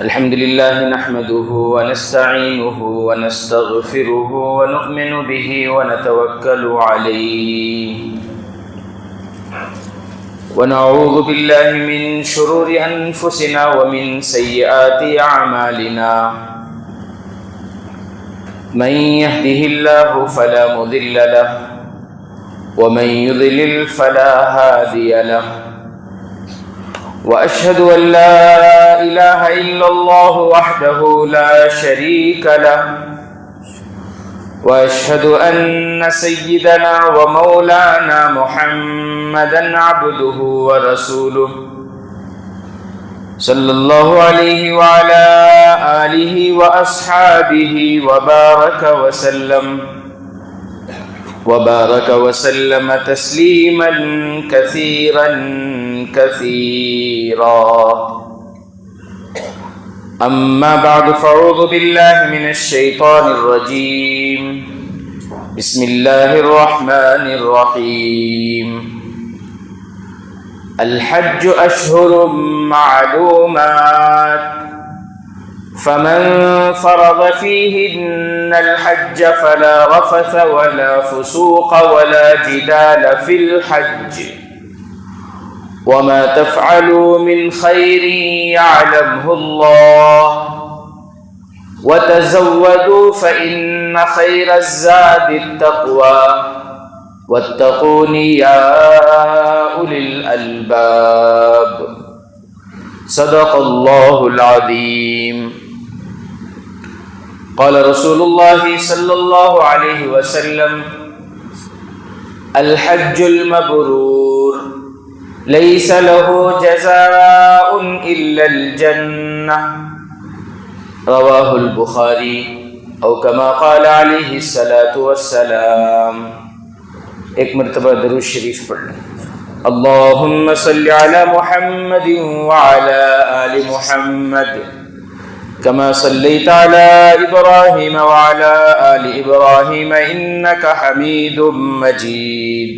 الحمد لله نحمده ونستعينه ونستغفره ونؤمن به ونتوكل عليه ونعوذ بالله من شرور أنفسنا ومن سيئات أعمالنا من يهده الله فلا مضل له ومن يضلل فلا هادي له وأشهد أن لا إله إلا الله وحده لا شريك له وأشهد أن سيدنا ومولانا محمدا عبده ورسوله صلى الله عليه وعلى آله وأصحابه وبارك وسلم تسليما كثيرا أما بعد فأعوذ بالله من الشيطان الرجيم بسم الله الرحمن الرحيم الحج أشهر معلومات فمن فرض فيهن الحج فلا رفث ولا فسوق ولا جدال في الحج وما تفعلوا من خير يعلمه الله وتزودوا فإن خير الزاد التقوى واتقون يا أولي الألباب صدق الله العظيم قال رسول الله صلى الله عليه وسلم الحج المبرور ليس له جزاء إلا الجنة رواه البخاري او كما قال عليه الصلاة والسلام. ایک مرتبہ درود شریف پڑھ لیں. اللهم صل على محمد وعلى آل محمد كما صليت على إبراهيم وعلى آل إبراهيم إنك حميد مجيد.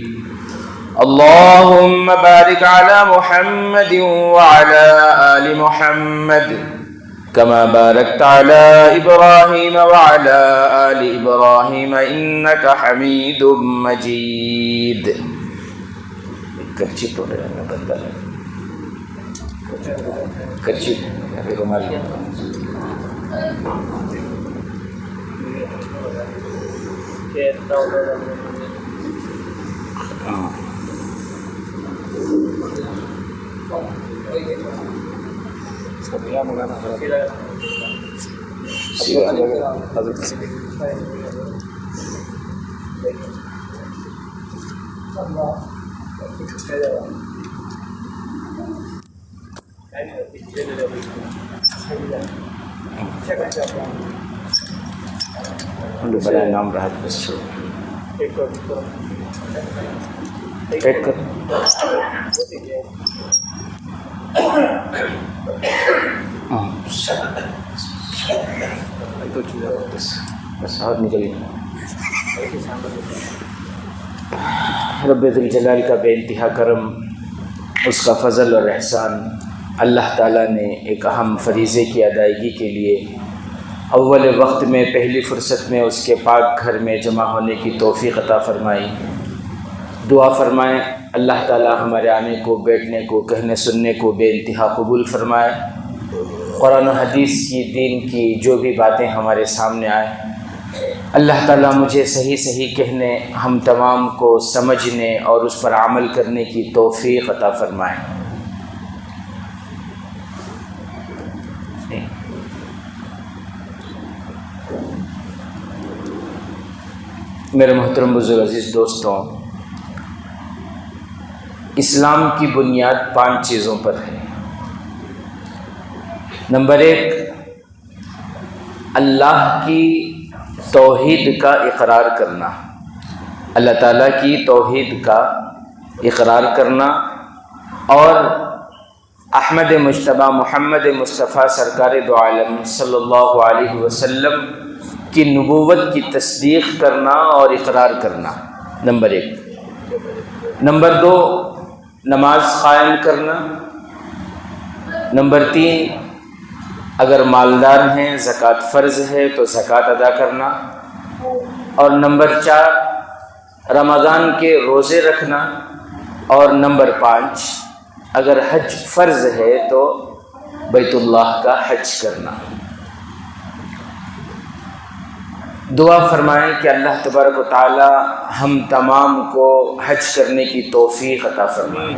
اللهم بارك على محمد وعلى آل محمد كما باركت على إبراهيم وعلى آل إبراهيم إنك حميد مجيد. کرچی تو بندہ کرچی رومال بڑا نام رہا بس پیک کر بس اور نکلیے. رب ذوالجلال کا بے انتہا کرم، اس کا فضل اور احسان، اللہ تعالیٰ نے ایک اہم فریضے کی ادائیگی کے لیے اول وقت میں پہلی فرصت میں اس کے پاک گھر میں جمع ہونے کی توفیق عطا فرمائی. دعا فرمائیں اللہ تعالیٰ ہمارے آنے کو، بیٹھنے کو، کہنے سننے کو بے انتہا قبول فرمائے. قرآن و حدیث کی، دین کی جو بھی باتیں ہمارے سامنے آئیں، اللہ تعالیٰ مجھے صحیح صحیح کہنے، ہم تمام کو سمجھنے اور اس پر عمل کرنے کی توفیق عطا فرمائے. میرے محترم بزرگ عزیز دوستوں، اسلام کی بنیاد 5 چیزوں پر ہے. نمبر 1، اللہ کی توحید کا اقرار کرنا، اللہ تعالیٰ کی توحید کا اقرار کرنا، اور احمد مجتبیٰ محمد مصطفیٰ سرکار دو عالم صلی اللہ علیہ وسلم کی نبوت کی تصدیق کرنا اور اقرار کرنا. نمبر 1. نمبر 2، نماز قائم کرنا. نمبر 3، اگر مالدار ہیں زکوٰۃ فرض ہے تو زکوٰۃ ادا کرنا، اور نمبر 4 رمضان کے روزے رکھنا، اور نمبر 5 اگر حج فرض ہے تو بیت اللہ کا حج کرنا۔ دعا فرمائیں کہ اللہ تبارک و تعالی ہم تمام کو حج کرنے کی توفیق عطا فرمائے۔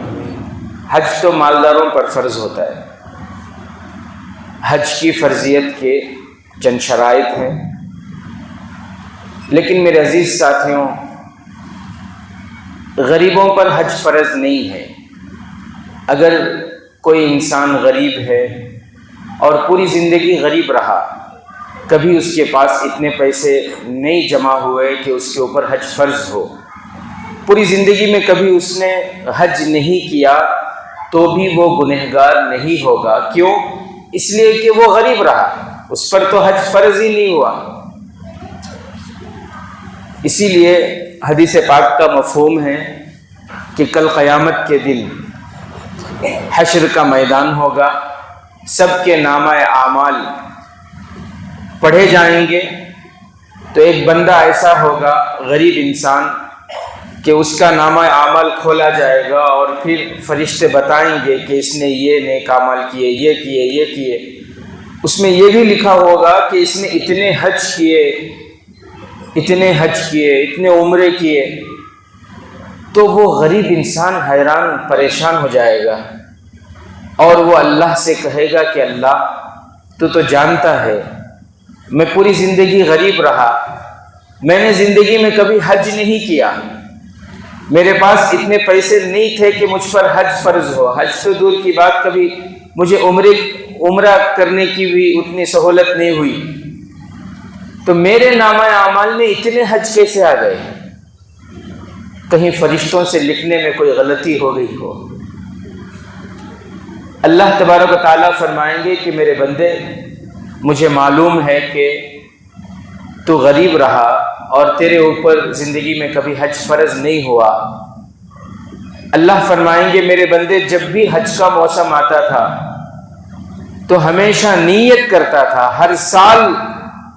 حج تو مالداروں پر فرض ہوتا ہے۔ حج کی فرضیت کے چند شرائط ہیں، لیکن میرے عزیز ساتھیوں، غریبوں پر حج فرض نہیں ہے۔ اگر کوئی انسان غریب ہے اور پوری زندگی غریب رہا، کبھی اس کے پاس اتنے پیسے نہیں جمع ہوئے کہ اس کے اوپر حج فرض ہو، پوری زندگی میں کبھی اس نے حج نہیں کیا، تو بھی وہ گنہگار نہیں ہوگا۔ کیوں؟ اس لیے کہ وہ غریب رہا، اس پر تو حج فرض ہی نہیں ہوا۔ اسی لیے حدیث پاک کا مفہوم ہے کہ کل قیامت کے دن حشر کا میدان ہوگا، سب کے نامہ اعمال پڑھے جائیں گے، تو ایک بندہ ایسا ہوگا غریب انسان کہ اس کا نامہ اعمال کھولا جائے گا، اور پھر فرشتے بتائیں گے کہ اس نے یہ نیک اعمال کیے، یہ کیے، یہ کیے۔ اس میں یہ بھی لکھا ہوگا کہ اس نے اتنے حج کیے، اتنے عمرے کیے۔ تو وہ غریب انسان حیران پریشان ہو جائے گا، اور وہ اللہ سے کہے گا کہ اللہ تو جانتا ہے میں پوری زندگی غریب رہا، میں نے زندگی میں کبھی حج نہیں کیا، میرے پاس اتنے پیسے نہیں تھے کہ مجھ پر حج فرض ہو، حج تو دور کی بات، کبھی مجھے عمرہ کرنے کی بھی اتنی سہولت نہیں ہوئی، تو میرے نامہ اعمال میں اتنے حج کیسے آ گئے؟ کہیں فرشتوں سے لکھنے میں کوئی غلطی ہو گئی ہو۔ اللہ تبارک و تعالیٰ فرمائیں گے کہ میرے بندے، مجھے معلوم ہے کہ تو غریب رہا اور تیرے اوپر زندگی میں کبھی حج فرض نہیں ہوا۔ اللہ فرمائیں گے میرے بندے، جب بھی حج کا موسم آتا تھا تو ہمیشہ نیت کرتا تھا، ہر سال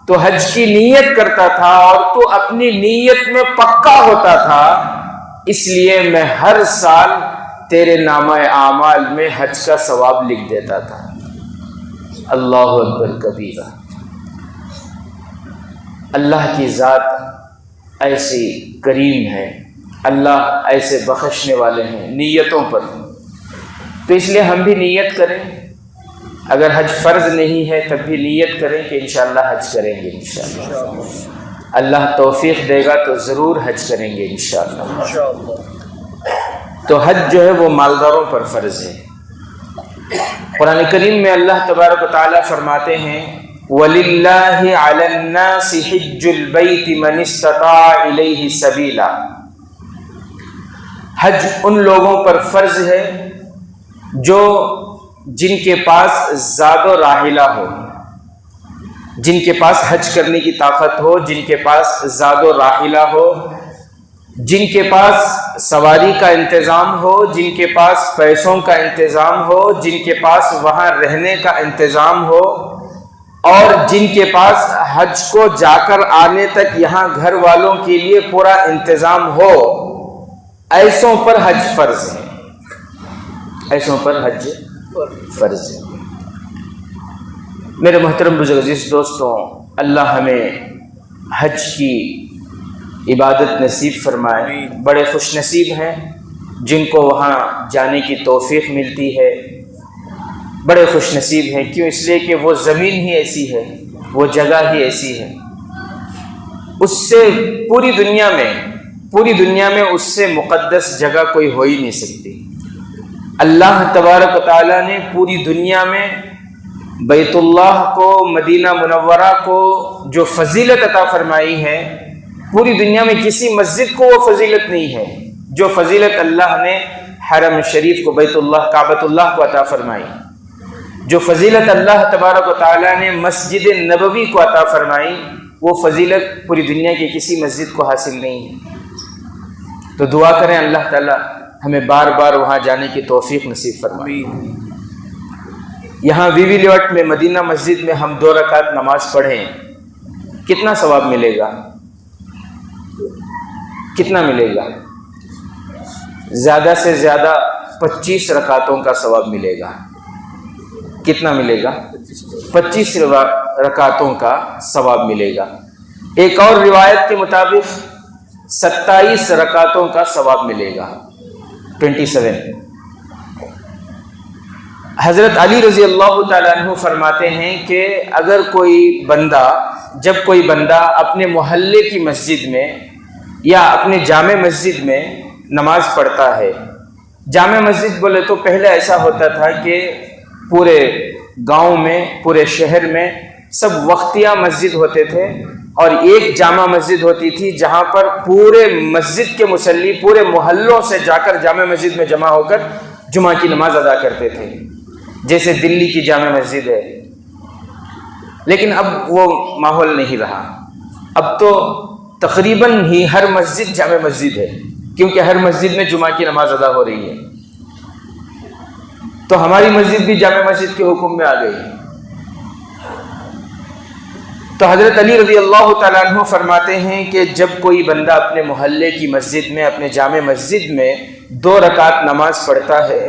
تو حج کی نیت کرتا تھا، اور تو اپنی نیت میں پکا ہوتا تھا، اس لیے میں ہر سال تیرے نامہ اعمال میں حج کا ثواب لکھ دیتا تھا۔ اللہ اکبر کبیرہ۔ اللہ کی ذات ایسی کریم ہے، اللہ ایسے بخشنے والے ہیں نیتوں پر، تو اس لیے ہم بھی نیت کریں، اگر حج فرض نہیں ہے تب بھی نیت کریں کہ انشاءاللہ حج کریں گے، انشاءاللہ اللہ توفیق دے گا تو ضرور حج کریں گے انشاءاللہ۔ تو حج جو ہے وہ مالداروں پر فرض ہے۔ قرآن کریم میں اللہ تبارک و تعالیٰ فرماتے ہیں وَلِلَّهِ عَلَى النَّاسِ حِجُّ الْبَيْتِ مَنِ اسْتَطَاعَ إِلَيْهِ سَبِيلًا۔ حج ان لوگوں پر فرض ہے جن کے پاس زاد و راحلہ ہو، جن کے پاس حج کرنے کی طاقت ہو، جن کے پاس زاد و راحلہ ہو، جن کے پاس سواری کا انتظام ہو، جن کے پاس پیسوں کا انتظام ہو، جن کے پاس وہاں رہنے کا انتظام ہو، اور جن کے پاس حج کو جا کر آنے تک یہاں گھر والوں کے لیے پورا انتظام ہو، ایسوں پر حج فرض ہے، ایسوں پر حج فرض ہے۔ میرے محترم بزرگ عزیز دوستوں، اللہ ہمیں حج کی عبادت نصیب فرمائے۔ بڑے خوش نصیب ہیں جن کو وہاں جانے کی توفیق ملتی ہے، بڑے خوش نصیب ہیں۔ کیوں؟ اس لیے کہ وہ زمین ہی ایسی ہے، وہ جگہ ہی ایسی ہے، اس سے پوری دنیا میں اس سے مقدس جگہ کوئی ہو ہی نہیں سکتی۔ اللہ تبارک و تعالیٰ نے پوری دنیا میں بیت اللہ کو، مدینہ منورہ کو جو فضیلت عطا فرمائی ہے، پوری دنیا میں کسی مسجد کو وہ فضیلت نہیں ہے جو فضیلت اللہ نے حرم شریف کو، بیت اللہ، کعبۃ اللہ کو عطا فرمائی، جو فضیلت اللہ تبارک و تعالیٰ نے مسجد نبوی کو عطا فرمائی، وہ فضیلت پوری دنیا کی کسی مسجد کو حاصل نہیں ہے۔ تو دعا کریں اللہ تعالیٰ ہمیں بار بار وہاں جانے کی توفیق نصیب فرمائے۔ یہاں وی وی لیوٹ میں مدینہ مسجد میں ہم 2 رکعت نماز پڑھیں، کتنا ثواب ملے گا؟ کتنا ملے گا؟ زیادہ سے زیادہ 25 رکعتوں کا ثواب ملے گا۔ کتنا ملے گا؟ 25 رکعتوں کا ثواب ملے گا۔ ایک اور روایت کے مطابق 27 رکعتوں کا ثواب ملے گا، 27۔ حضرت علی رضی اللہ تعالیٰ عنہ فرماتے ہیں کہ اگر جب کوئی بندہ اپنے محلے کی مسجد میں یا اپنے جامع مسجد میں نماز پڑھتا ہے، جامع مسجد بولے تو پہلے ایسا ہوتا تھا کہ پورے گاؤں میں، پورے شہر میں سب وقتیہ مسجد ہوتے تھے، اور ایک جامع مسجد ہوتی تھی جہاں پر پورے مسجد کے مصلی پورے محلوں سے جا کر جامع مسجد میں جمع ہو کر جمعہ کی نماز ادا کرتے تھے، جیسے دلی کی جامع مسجد ہے۔ لیکن اب وہ ماحول نہیں رہا، اب تو تقریباً ہی ہر مسجد جامع مسجد ہے، کیونکہ ہر مسجد میں جمعہ کی نماز ادا ہو رہی ہے۔ تو ہماری مسجد بھی جامع مسجد کے حکم میں آ گئی۔ تو حضرت علی رضی اللہ تعالیٰ عنہ فرماتے ہیں کہ جب کوئی بندہ اپنے محلے کی مسجد میں، اپنے جامع مسجد میں 2 رکعت نماز پڑھتا ہے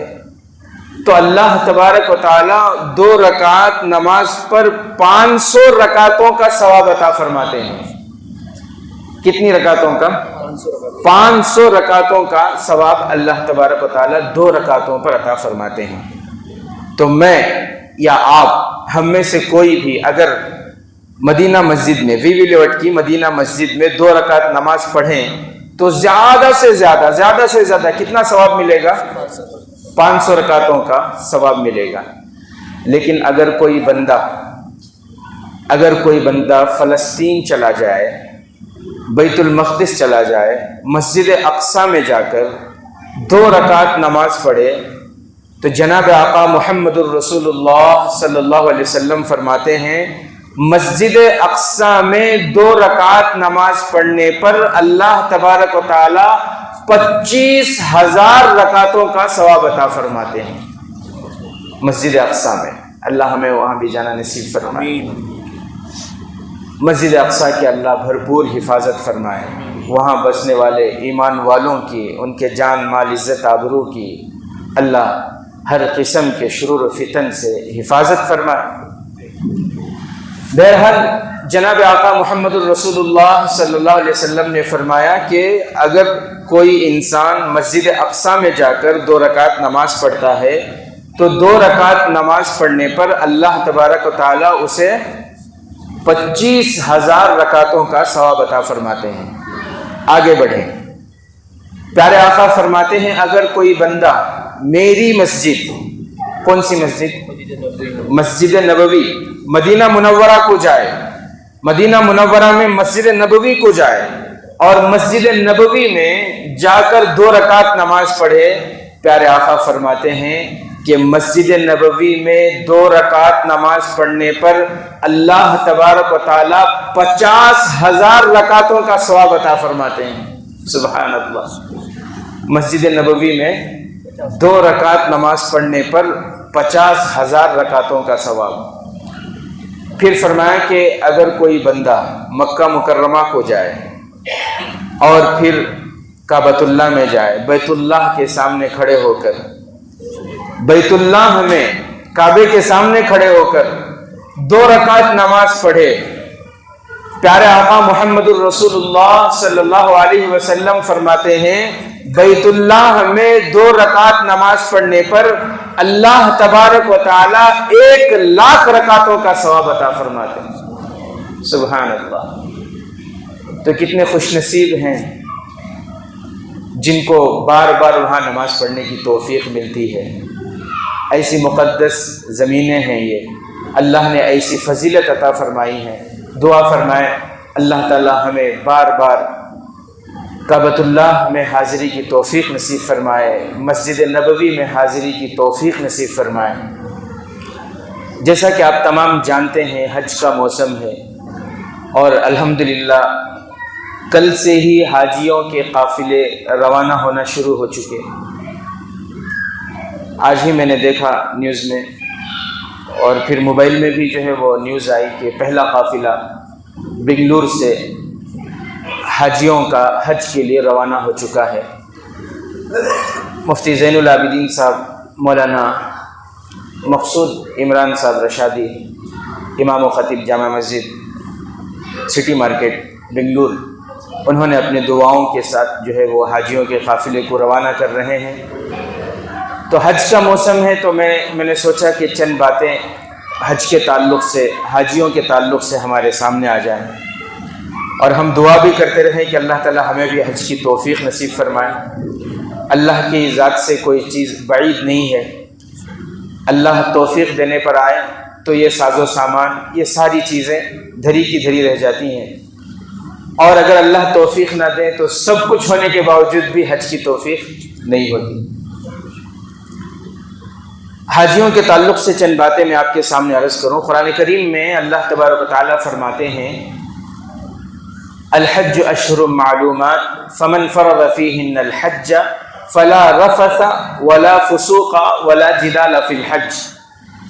تو اللہ تبارک و تعالیٰ 2 رکعت نماز پر 500 رکعتوں کا ثواب عطا فرماتے ہیں۔ کتنی رکعتوں کا؟ 500 رکعتوں کا ثواب اللہ تبارک و تعالیٰ 2 رکعتوں پر عطا فرماتے ہیں۔ تو میں یا آپ، ہم میں سے کوئی بھی اگر مدینہ مسجد میں، وی وی لیوٹ کی مدینہ مسجد میں 2 رکعت نماز پڑھیں تو زیادہ سے زیادہ کتنا ثواب ملے گا؟ 500 رکعتوں کا ثواب ملے گا۔ لیکن اگر کوئی بندہ فلسطین چلا جائے، بیت المقدس چلا جائے، مسجد اقصی میں جا کر 2 رکعت نماز پڑھے، تو جناب آقا محمد الرسول اللہ صلی اللہ علیہ وسلم فرماتے ہیں مسجد اقصی میں 2 رکعت نماز پڑھنے پر اللہ تبارک و تعالی 25,000 رکعتوں کا ثواب عطا فرماتے ہیں مسجد اقصی میں۔ اللہ ہمیں وہاں بھی جانا نصیب فرمائے۔ مسجد اقصی کی اللہ بھرپور حفاظت فرمائے، وہاں بسنے والے ایمان والوں کی، ان کے جان مال عزت آبرو کی اللہ ہر قسم کے شرور و فتن سے حفاظت فرمائے۔ بہرحال جناب آقا محمد الرسول اللہ صلی اللہ علیہ وسلم نے فرمایا کہ اگر کوئی انسان مسجد اقصی میں جا کر 2 رکعت نماز پڑھتا ہے تو 2 رکعت نماز پڑھنے پر اللہ تبارک و تعالیٰ اسے 25,000 رکعتوں کا ثواب عطا فرماتے ہیں۔ آگے بڑھیں، پیارے آقا فرماتے ہیں اگر کوئی بندہ میری مسجد، کون سی مسجد؟ مسجد نبوی، مدینہ منورہ کو جائے، مدینہ منورہ میں مسجد نبوی کو جائے اور مسجد نبوی میں جا کر 2 رکعت نماز پڑھے، پیارے آقا فرماتے ہیں کہ مسجد نبوی میں 2 رکعت نماز پڑھنے پر اللہ تبارک و تعالیٰ 50,000 رکعتوں کا ثواب عطا فرماتے ہیں۔ سبحان اللہ، مسجد نبوی میں 2 رکعت نماز پڑھنے پر 50,000 رکعتوں کا ثواب۔ پھر فرمایا کہ اگر کوئی بندہ مکہ مکرمہ کو جائے اور پھر کعبۃ اللہ میں جائے، بیت اللہ کے سامنے کھڑے ہو کر، بیت اللہ میں کعبے کے سامنے کھڑے ہو کر 2 رکعت نماز پڑھے، پیارے آقا محمد الرسول اللہ صلی اللہ علیہ وسلم فرماتے ہیں بیت اللہ میں 2 رکعت نماز پڑھنے پر اللہ تبارک و تعالیٰ 1,00,000 رکعتوں کا ثواب عطا فرماتے ہیں۔ سبحان اللہ، تو کتنے خوش نصیب ہیں جن کو بار بار وہاں نماز پڑھنے کی توفیق ملتی ہے۔ ایسی مقدس زمینیں ہیں یہ، اللہ نے ایسی فضیلت عطا فرمائی ہے۔ دعا فرمائے اللہ تعالی ہمیں بار بار کعبۃ اللہ میں حاضری کی توفیق نصیب فرمائے، مسجد نبوی میں حاضری کی توفیق نصیب فرمائے۔ جیسا کہ آپ تمام جانتے ہیں حج کا موسم ہے اور الحمدللہ کل سے ہی حاجیوں کے قافلے روانہ ہونا شروع ہو چکے۔ آج ہی میں نے دیکھا نیوز میں اور پھر موبائل میں بھی جو ہے وہ نیوز آئی کہ پہلا قافلہ بنگلور سے حاجیوں کا حج کے لیے روانہ ہو چکا ہے۔ مفتی زین العابدین صاحب، مولانا مقصود عمران صاحب رشادی، امام و خطیب جامع مسجد سٹی مارکیٹ بنگلور، انہوں نے اپنے دعاؤں کے ساتھ جو ہے وہ حاجیوں کے قافلے کو روانہ کر رہے ہیں۔ تو حج کا موسم ہے، تو میں نے سوچا کہ چند باتیں حج کے تعلق سے، حاجیوں کے تعلق سے ہمارے سامنے آ جائیں، اور ہم دعا بھی کرتے رہیں کہ اللہ تعالی ہمیں بھی حج کی توفیق نصیب فرمائے۔ اللہ کی ذات سے کوئی چیز بعید نہیں ہے، اللہ توفیق دینے پر آئے تو یہ ساز و سامان، یہ ساری چیزیں دھری کی دھری رہ جاتی ہیں، اور اگر اللہ توفیق نہ دے تو سب کچھ ہونے کے باوجود بھی حج کی توفیق نہیں ہوتی۔ حاجیوں کے تعلق سے چند باتیں میں آپ کے سامنے عرض کروں۔ قرآن کریم میں اللہ تبارک و تعالیٰ فرماتے ہیں الحج اشہر معلومات فمن فرض فیہن الحج فلا رفث ولا فسوق ولا جدال فی الحج۔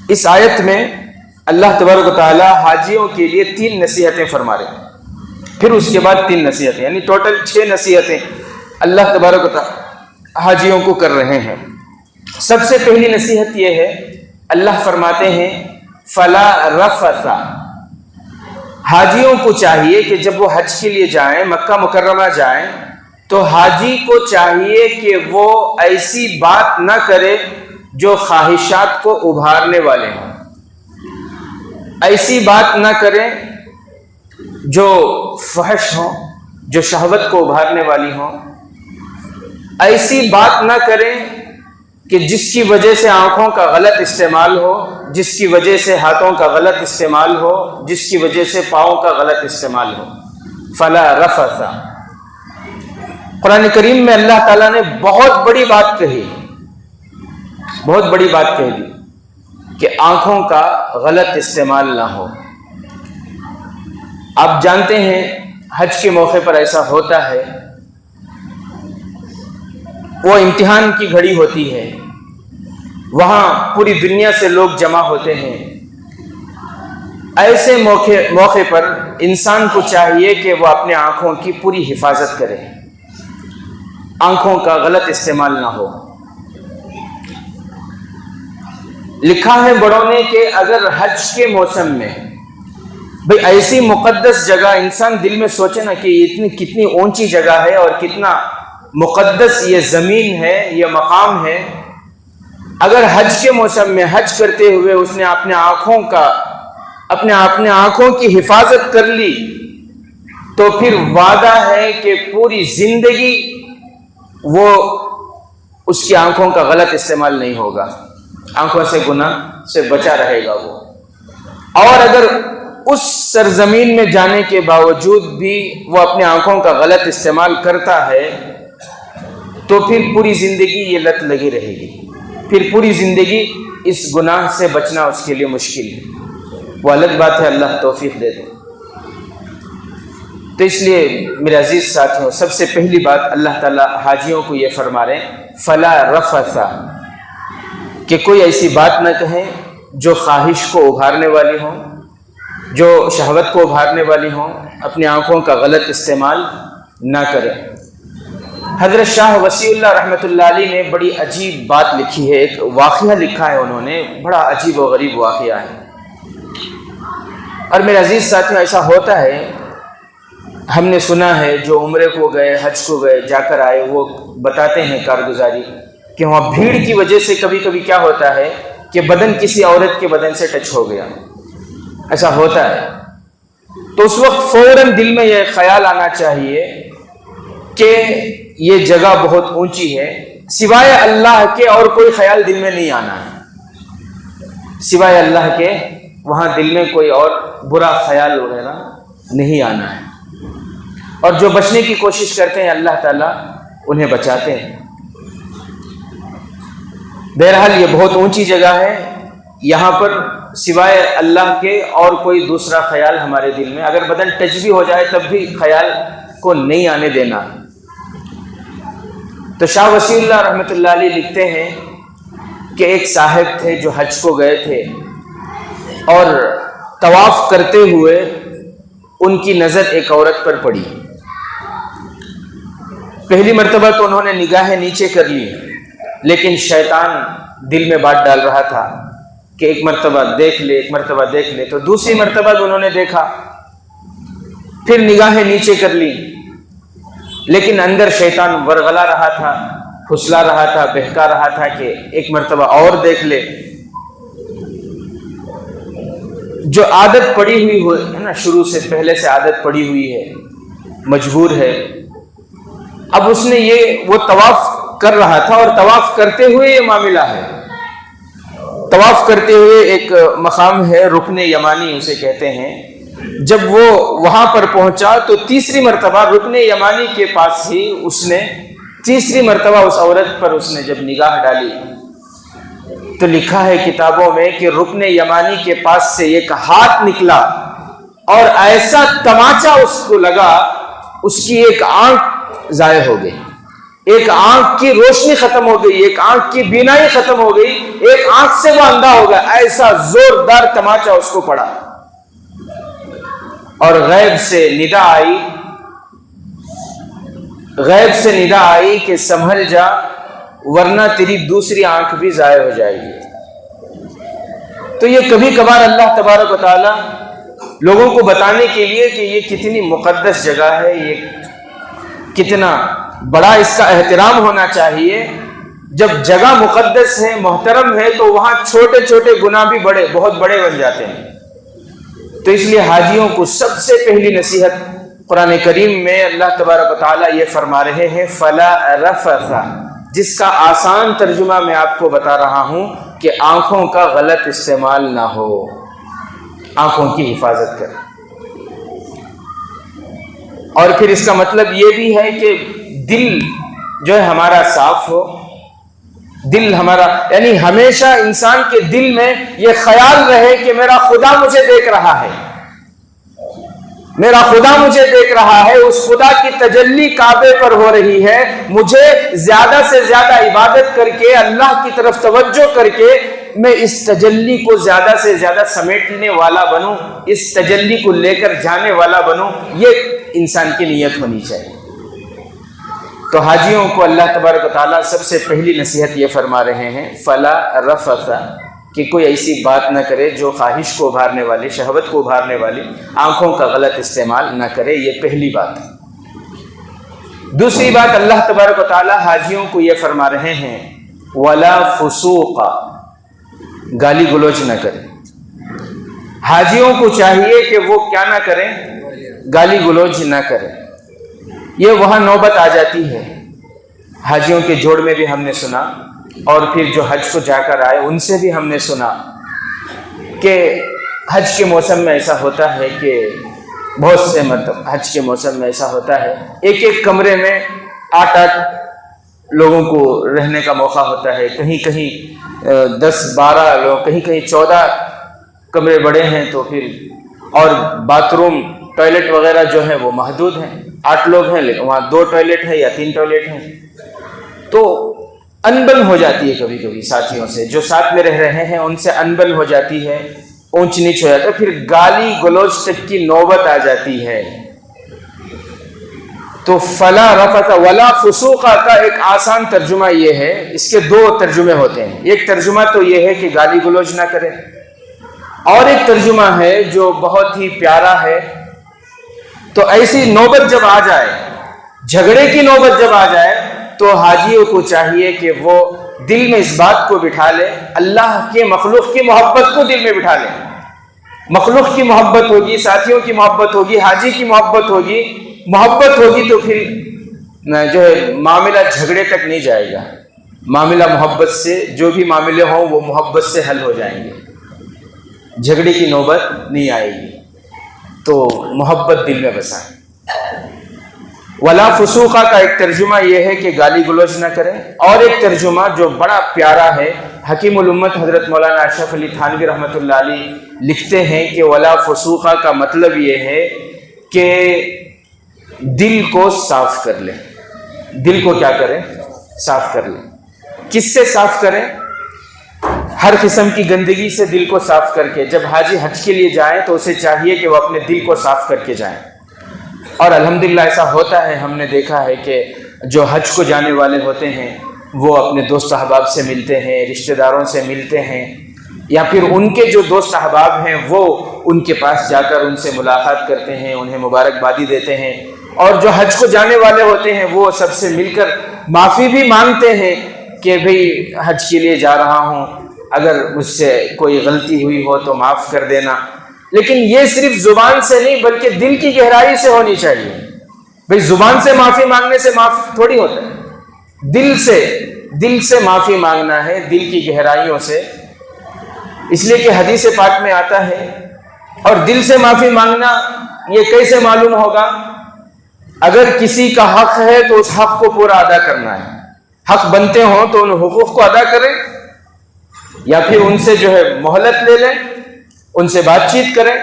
اس آیت میں اللہ تبارک و تعالیٰ حاجیوں کے لیے 3 نصیحتیں فرما رہے ہیں، پھر اس کے بعد 3 نصیحتیں، یعنی ٹوٹل 6 نصیحتیں اللہ تبارک و تعالیٰ حاجیوں کو کر رہے ہیں۔ سب سے پہلی نصیحت یہ ہے، اللہ فرماتے ہیں فلا رفث، حاجیوں کو چاہیے کہ جب وہ حج کے لیے جائیں، مکہ مکرمہ جائیں، تو حاجی کو چاہیے کہ وہ ایسی بات نہ کرے جو خواہشات کو ابھارنے والے ہوں، ایسی بات نہ کرے جو فحش ہوں، جو شہوت کو ابھارنے والی ہوں، ایسی بات نہ کریں کہ جس کی وجہ سے آنکھوں کا غلط استعمال ہو، جس کی وجہ سے ہاتھوں کا غلط استعمال ہو، جس کی وجہ سے پاؤں کا غلط استعمال ہو۔ فلا رفث، قرآن کریم میں اللہ تعالیٰ نے بہت بڑی بات کہی، بہت بڑی بات کہہ دی کہ آنکھوں کا غلط استعمال نہ ہو۔ آپ جانتے ہیں حج کے موقع پر ایسا ہوتا ہے، وہ امتحان کی گھڑی ہوتی ہے، وہاں پوری دنیا سے لوگ جمع ہوتے ہیں۔ ایسے موقع پر انسان کو چاہیے کہ وہ اپنے آنکھوں کی پوری حفاظت کرے، آنکھوں کا غلط استعمال نہ ہو۔ لکھا ہے بڑوں نے کہ اگر حج کے موسم میں بھئی ایسی مقدس جگہ، انسان دل میں سوچے نا کہ اتنی کتنی اونچی جگہ ہے اور کتنا مقدس یہ زمین ہے، یہ مقام ہے، اگر حج کے موسم میں حج کرتے ہوئے اس نے اپنے آنکھوں کی حفاظت کر لی، تو پھر وعدہ ہے کہ پوری زندگی وہ اس کی آنکھوں کا غلط استعمال نہیں ہوگا، آنکھوں سے گناہ سے بچا رہے گا وہ۔ اور اگر اس سرزمین میں جانے کے باوجود بھی وہ اپنے آنکھوں کا غلط استعمال کرتا ہے تو پھر پوری زندگی یہ لت لگی رہے گی، پھر پوری زندگی اس گناہ سے بچنا اس کے لیے مشکل ہے۔ وہ الگ بات ہے، اللہ توفیق دے دے۔ تو اس لیے میرے عزیز ساتھیوں، سب سے پہلی بات اللہ تعالیٰ حاجیوں کو یہ فرما رہے ہیں فلا رفث، کہ کوئی ایسی بات نہ کہیں جو خواہش کو ابھارنے والی ہوں، جو شہوت کو ابھارنے والی ہوں، اپنی آنکھوں کا غلط استعمال نہ کریں۔ حضرت شاہ وسیع اللہ رحمۃ اللہ علیہ نے بڑی عجیب بات لکھی ہے، ایک واقعہ لکھا ہے انہوں نے، بڑا عجیب و غریب واقعہ ہے۔ اور میرے عزیز ساتھیوں، ایسا ہوتا ہے، ہم نے سنا ہے جو عمرے کو گئے، حج کو گئے، جا کر آئے، وہ بتاتے ہیں کارگزاری کہ وہاں بھیڑ کی وجہ سے کبھی کبھی کیا ہوتا ہے کہ بدن کسی عورت کے بدن سے ٹچ ہو گیا، ایسا ہوتا ہے۔ تو اس وقت فوراً دل میں یہ خیال آنا چاہیے کہ یہ جگہ بہت اونچی ہے، سوائے اللہ کے اور کوئی خیال دل میں نہیں آنا ہے، سوائے اللہ کے وہاں دل میں کوئی اور برا خیال وغیرہ نہیں آنا ہے۔ اور جو بچنے کی کوشش کرتے ہیں اللہ تعالیٰ انہیں بچاتے ہیں۔ بہرحال یہ بہت اونچی جگہ ہے، یہاں پر سوائے اللہ کے اور کوئی دوسرا خیال ہمارے دل میں، اگر بدن ٹچ بھی ہو جائے تب بھی خیال کو نہیں آنے دینا۔ تو شاہ وسیع اللہ رحمۃ اللہ علیہ لکھتے ہیں کہ ایک صاحب تھے جو حج کو گئے تھے، اور طواف کرتے ہوئے ان کی نظر ایک عورت پر پڑی۔ پہلی مرتبہ تو انہوں نے نگاہیں نیچے کر لی، لیکن شیطان دل میں بات ڈال رہا تھا کہ ایک مرتبہ دیکھ لے، ایک مرتبہ دیکھ لے۔ تو دوسری مرتبہ بھی انہوں نے دیکھا، پھر نگاہیں نیچے کر لی، لیکن اندر شیطان ورغلا رہا تھا، پھسلا رہا تھا، بہکا رہا تھا کہ ایک مرتبہ اور دیکھ لے۔ جو عادت پڑی ہوئی ہے نا، شروع سے پہلے سے عادت پڑی ہوئی ہے، مجبور ہے، اب اس نے وہ طواف کر رہا تھا اور طواف کرتے ہوئے یہ معاملہ ہے۔ طواف کرتے ہوئے ایک مقام ہے رکن یمانی اسے کہتے ہیں، جب وہ وہاں پر پہنچا تو تیسری مرتبہ رکن یمانی کے پاس ہی اس نے تیسری مرتبہ اس عورت پر اس نے جب نگاہ ڈالی تو لکھا ہے کتابوں میں کہ رکن یمانی کے پاس سے ایک ہاتھ نکلا اور ایسا تماچا اس کو لگا، اس کی ایک آنکھ ضائع ہو گئی، ایک آنکھ کی روشنی ختم ہو گئی، ایک آنکھ کی بینائی ختم ہو گئی، ایک آنکھ سے وہ اندھا ہو گیا۔ ایسا زوردار تماچا اس کو پڑا اور غیب سے ندا آئی کہ سنبھل جا ورنہ تیری دوسری آنکھ بھی ضائع ہو جائے گی۔ تو یہ کبھی کبھار اللہ تبارک و تعالی لوگوں کو بتانے کے لیے کہ یہ کتنی مقدس جگہ ہے، یہ کتنا بڑا اس کا احترام ہونا چاہیے۔ جب جگہ مقدس ہے، محترم ہے، تو وہاں چھوٹے چھوٹے گناہ بھی بہت بڑے بن جاتے ہیں۔ تو اس لیے حاجیوں کو سب سے پہلی نصیحت قرآن کریم میں اللہ تبارک و تعالیٰ یہ فرما رہے ہیں فَلَا رَفَثَ، جس کا آسان ترجمہ میں آپ کو بتا رہا ہوں کہ آنکھوں کا غلط استعمال نہ ہو، آنکھوں کی حفاظت کریں۔ اور پھر اس کا مطلب یہ بھی ہے کہ دل جو ہے ہمارا صاف ہو، دل ہمارا یعنی ہمیشہ انسان کے دل میں یہ خیال رہے کہ میرا خدا مجھے دیکھ رہا ہے، میرا خدا مجھے دیکھ رہا ہے، اس خدا کی تجلی کعبے پر ہو رہی ہے، مجھے زیادہ سے زیادہ عبادت کر کے اللہ کی طرف توجہ کر کے میں اس تجلی کو زیادہ سے زیادہ سمیٹنے والا بنوں، اس تجلی کو لے کر جانے والا بنوں، یہ انسان کی نیت ہونی چاہیے۔ تو حاجیوں کو اللہ تبارک و تعالیٰ سب سے پہلی نصیحت یہ فرما رہے ہیں فلا رفث، کہ کوئی ایسی بات نہ کرے جو خواہش کو ابھارنے والی، شہوت کو ابھارنے والی، آنکھوں کا غلط استعمال نہ کرے، یہ پہلی بات ہے۔ دوسری بات اللہ تبارک و تعالیٰ حاجیوں کو یہ فرما رہے ہیں ولا فسوق، گالی گلوچ نہ کرے۔ حاجیوں کو چاہیے کہ وہ کیا نہ کریں، گالی گلوچ نہ کریں۔ یہ وہاں نوبت آ جاتی ہے، حاجیوں کے جوڑ میں بھی ہم نے سنا، اور پھر جو حج کو جا کر آئے ان سے بھی ہم نے سنا کہ حج کے موسم میں ایسا ہوتا ہے کہ بہت سے حج کے موسم میں ایسا ہوتا ہے ایک ایک کمرے میں 8 لوگوں کو رہنے کا موقع ہوتا ہے، کہیں کہیں 10-12 لوگ، کہیں کہیں 14 کمرے بڑے ہیں، تو پھر اور باتھ روم ٹوائلٹ وغیرہ جو ہیں وہ محدود ہیں۔ 8 لوگ ہیں لیکن وہاں 2 ٹوائلٹ ہے یا 3 ٹوائلٹ ہیں، تو انبن ہو جاتی ہے کبھی کبھی ساتھیوں سے، جو ساتھ میں رہ رہے ہیں ان سے انبن ہو جاتی ہے، اونچ نیچ ہو جاتا ہے، پھر گالی گلوچ تک کی نوبت آ جاتی ہے۔ تو فلا رفث ولا فسوق کا ایک آسان ترجمہ یہ ہے، اس کے 2 ترجمے ہوتے ہیں۔ ایک ترجمہ تو یہ ہے کہ گالی گلوچ نہ کرے، اور ایک ترجمہ ہے جو بہت ہی پیارا ہے۔ تو ایسی نوبت جب آ جائے، جھگڑے کی نوبت جب آ جائے، تو حاجیوں کو چاہیے کہ وہ دل میں اس بات کو بٹھا لے، اللہ کے مخلوق کی محبت کو دل میں بٹھا لے۔ مخلوق کی محبت ہوگی، ساتھیوں کی محبت ہوگی، حاجی کی محبت ہوگی، تو پھر جو ہے معاملہ جھگڑے تک نہیں جائے گا، معاملہ محبت سے، جو بھی معاملے ہوں وہ محبت سے حل ہو جائیں گے، جھگڑے کی نوبت نہیں آئے گی۔ تو محبت دل میں بسائیں۔ ولا فسوقہ کا ایک ترجمہ یہ ہے کہ گالی گلوچ نہ کریں، اور ایک ترجمہ جو بڑا پیارا ہے، حکیم الامت حضرت مولانا اشرف علی تھانوی رحمۃ اللہ علیہ لکھتے ہیں کہ ولا فسوقہ کا مطلب یہ ہے کہ دل کو صاف کر لیں، دل کو کیا کریں، صاف کر لیں۔ کس سے صاف کریں؟ ہر قسم کی گندگی سے دل کو صاف کر کے جب حاجی حج کے لیے جائیں تو اسے چاہیے کہ وہ اپنے دل کو صاف کر کے جائیں. اور الحمدللہ ایسا ہوتا ہے، ہم نے دیکھا ہے کہ جو حج کو جانے والے ہوتے ہیں وہ اپنے دوست احباب سے ملتے ہیں، رشتہ داروں سے ملتے ہیں، یا پھر ان کے جو دوست احباب ہیں وہ ان کے پاس جا کر ان سے ملاقات کرتے ہیں، انہیں مبارکبادی دیتے ہیں. اور جو حج کو جانے والے ہوتے ہیں وہ سب سے مل کر معافی بھی مانگتے ہیں کہ بھئی حج کے لیے جا رہا ہوں، اگر مجھ سے کوئی غلطی ہوئی ہو تو معاف کر دینا. لیکن یہ صرف زبان سے نہیں بلکہ دل کی گہرائی سے ہونی چاہیے. بھئی زبان سے معافی مانگنے سے معاف تھوڑی ہوتا ہے، دل سے معافی مانگنا ہے، دل کی گہرائیوں سے. اس لیے کہ حدیث پاک میں آتا ہے. اور دل سے معافی مانگنا یہ کیسے معلوم ہوگا؟ اگر کسی کا حق ہے تو اس حق کو پورا ادا کرنا ہے. حق بنتے ہوں تو ان حقوق کو ادا کریں، یا پھر ان سے جو ہے مہلت لے لیں، ان سے بات چیت کریں.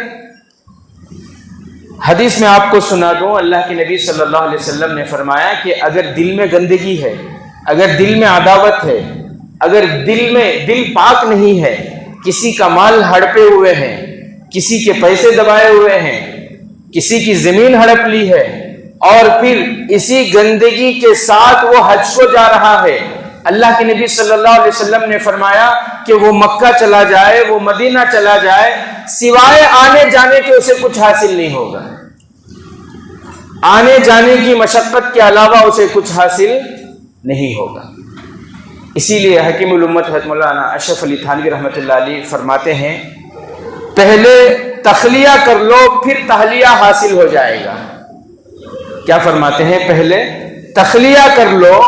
حدیث میں آپ کو سنا دوں، اللہ کے نبی صلی اللہ علیہ وسلم نے فرمایا کہ اگر دل میں گندگی ہے، اگر دل میں عداوت ہے، اگر دل پاک نہیں ہے، کسی کا مال ہڑپے ہوئے ہیں، کسی کے پیسے دبائے ہوئے ہیں، کسی کی زمین ہڑپ لی ہے، اور پھر اسی گندگی کے ساتھ وہ حج کو جا رہا ہے، اللہ کے نبی صلی اللہ علیہ وسلم نے فرمایا کہ وہ مکہ چلا جائے، وہ مدینہ چلا جائے، سوائے آنے جانے کے اسے کچھ حاصل نہیں ہوگا. آنے جانے کی مشقت کے علاوہ اسے کچھ حاصل نہیں ہوگا. اسی لیے حکیم الامت حضرت مولانا اشرف علی تھانوی رحمۃ اللہ علیہ فرماتے ہیں، پہلے تخلیہ کر لو پھر تحلیہ حاصل ہو جائے گا. کیا فرماتے ہیں؟ پہلے تخلیہ کر لو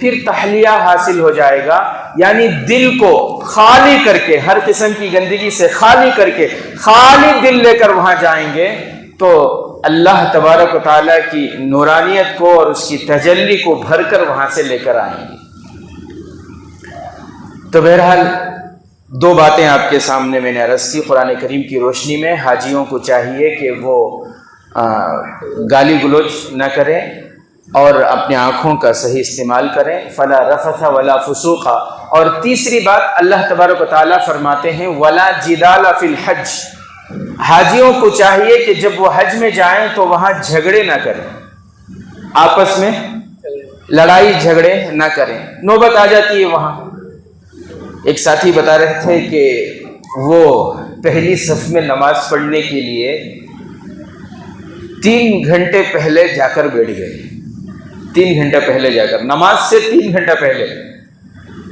پھر تحلیہ حاصل ہو جائے گا. یعنی دل کو خالی کر کے، ہر قسم کی گندگی سے خالی کر کے، خالی دل لے کر وہاں جائیں گے تو اللہ تبارک و تعالیٰ کی نورانیت کو اور اس کی تجلی کو بھر کر وہاں سے لے کر آئیں گے. تو بہرحال دو باتیں آپ کے سامنے میں نے عرض کی. قرآن کریم کی روشنی میں حاجیوں کو چاہیے کہ وہ گالی گلوچ نہ کریں اور اپنے آنکھوں کا صحیح استعمال کریں. فلا رفث ولا فسوق. اور تیسری بات اللہ تبارک و تعالیٰ فرماتے ہیں ولا جدال فی الحج. حاجیوں کو چاہیے کہ جب وہ حج میں جائیں تو وہاں جھگڑے نہ کریں، آپس میں لڑائی جھگڑے نہ کریں. نوبت آ جاتی ہے وہاں. ایک ساتھی بتا رہے تھے کہ وہ پہلی صف میں نماز پڑھنے کے لیے 3 گھنٹے پہلے جا کر بیٹھ گئے. 3 گھنٹے پہلے جا کر، نماز سے 3 گھنٹہ پہلے.